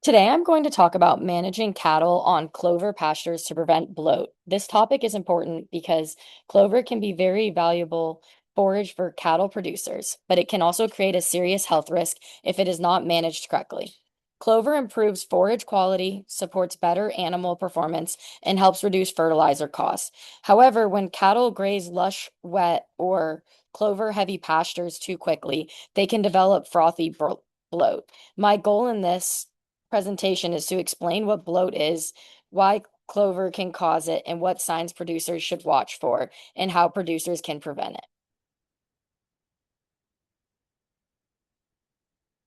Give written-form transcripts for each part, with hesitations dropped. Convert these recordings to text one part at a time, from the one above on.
Today, I'm going to talk about managing cattle on clover pastures to prevent bloat. This topic is important because clover can be very valuable forage for cattle producers, but it can also create a serious health risk if it is not managed correctly. Clover improves forage quality, supports better animal performance, and helps reduce fertilizer costs. However, when cattle graze lush, wet, or clover-heavy pastures too quickly, they can develop frothy bloat. My goal in this presentation is to explain what bloat is, why clover can cause it, and what signs producers should watch for, and how producers can prevent it.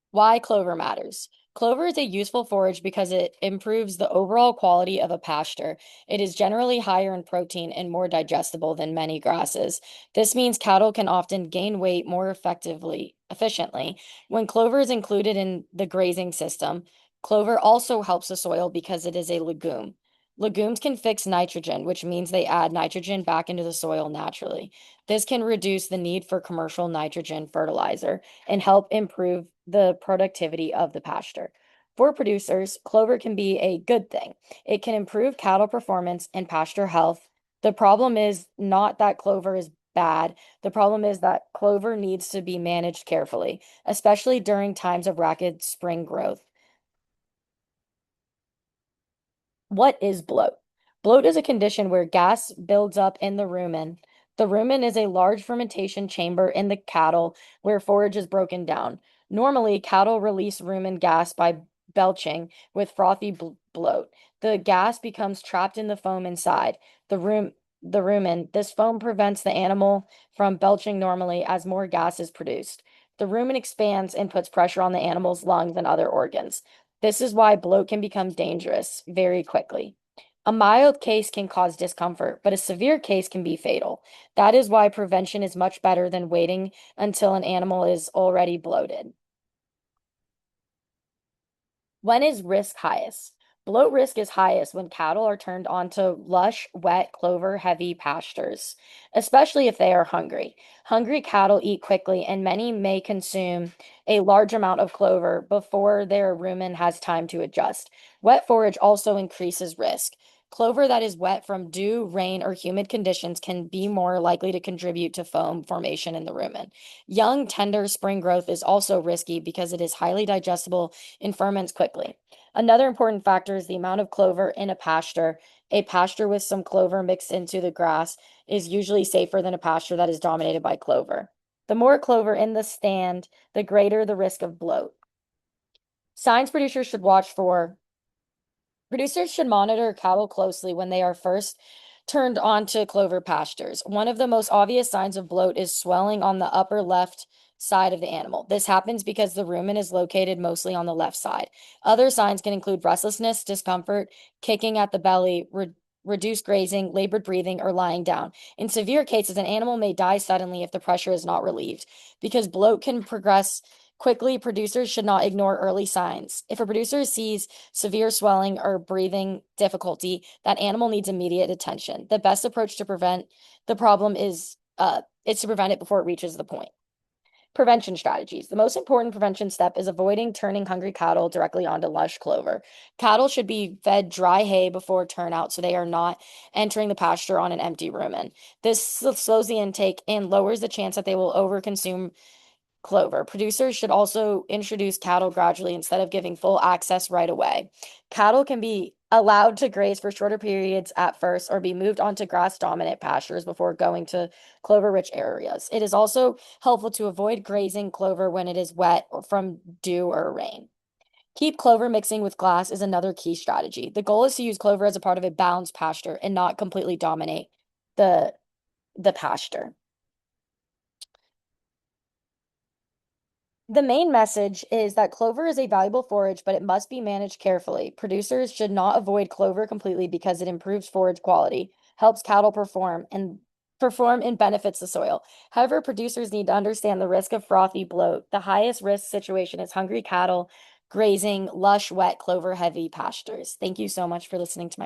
Why clover matters. Clover is a useful forage because it improves the overall quality of a pasture. It is generally higher in protein and more digestible than many grasses. This means cattle can often gain weight more efficiently. When clover is included in the grazing system, clover also helps the soil because it is a legume. Legumes can fix nitrogen, which means they add nitrogen back into the soil naturally. This can reduce the need for commercial nitrogen fertilizer and help improve the productivity of the pasture. For producers, clover can be a good thing. It can improve cattle performance and pasture health. The problem is not that clover is bad. The problem is that clover needs to be managed carefully, especially during times of rapid spring growth. What is bloat? Bloat is a condition where gas builds up in the rumen. The rumen is a large fermentation chamber in the cattle where forage is broken down. Normally, cattle release rumen gas by belching with frothy bloat. The gas becomes trapped in the foam inside the room. The rumen. This foam prevents the animal from belching normally as more gas is produced. The rumen expands and puts pressure on the animal's lungs and other organs. This is why bloat can become dangerous very quickly. A mild case can cause discomfort, but a severe case can be fatal. That is why prevention is much better than waiting until an animal is already bloated. When is risk highest? Bloat risk is highest when cattle are turned onto lush, wet, clover-heavy pastures, especially if they are hungry. Hungry cattle eat quickly, and many may consume a large amount of clover before their rumen has time to adjust. Wet forage also increases risk. Clover that is wet from dew, rain, or humid conditions can be more likely to contribute to foam formation in the rumen. Young, tender spring growth is also risky because it is highly digestible and ferments quickly. Another important factor is the amount of clover in a pasture. A pasture with some clover mixed into the grass is usually safer than a pasture that is dominated by clover. The more clover in the stand, the greater the risk of bloat. Signs producers should watch for. Producers should monitor cattle closely when they are first turned onto clover pastures. One of the most obvious signs of bloat is swelling on the upper left side of the animal. This happens because the rumen is located mostly on the left side. Other signs can include restlessness, discomfort, kicking at the belly, reduced grazing, labored breathing, or lying down. In severe cases, an animal may die suddenly if the pressure is not relieved. Because bloat can progress quickly, producers should not ignore early signs. If a producer sees severe swelling or breathing difficulty, that animal needs immediate attention. The best approach to prevent the problem is to prevent it before it reaches the point. Prevention strategies. The most important prevention step is avoiding turning hungry cattle directly onto lush clover. Cattle should be fed dry hay before turnout so they are not entering the pasture on an empty rumen. This slows the intake and lowers the chance that they will overconsume clover. Producers should also introduce cattle gradually instead of giving full access right away. Cattle can be allowed to graze for shorter periods at first or be moved onto grass dominant pastures before going to clover rich areas. It is also helpful to avoid grazing clover when it is wet or from dew or rain. Keep clover mixing with grass is another key strategy. The goal is to use clover as a part of a balanced pasture and not completely dominate the the pasture. The main message is that clover is a valuable forage, but it must be managed carefully. Producers should not avoid clover completely because it improves forage quality, helps cattle perform and benefits the soil. However, producers need to understand the risk of frothy bloat. The highest risk situation is hungry cattle grazing lush, wet, clover heavy pastures. Thank you so much for listening to my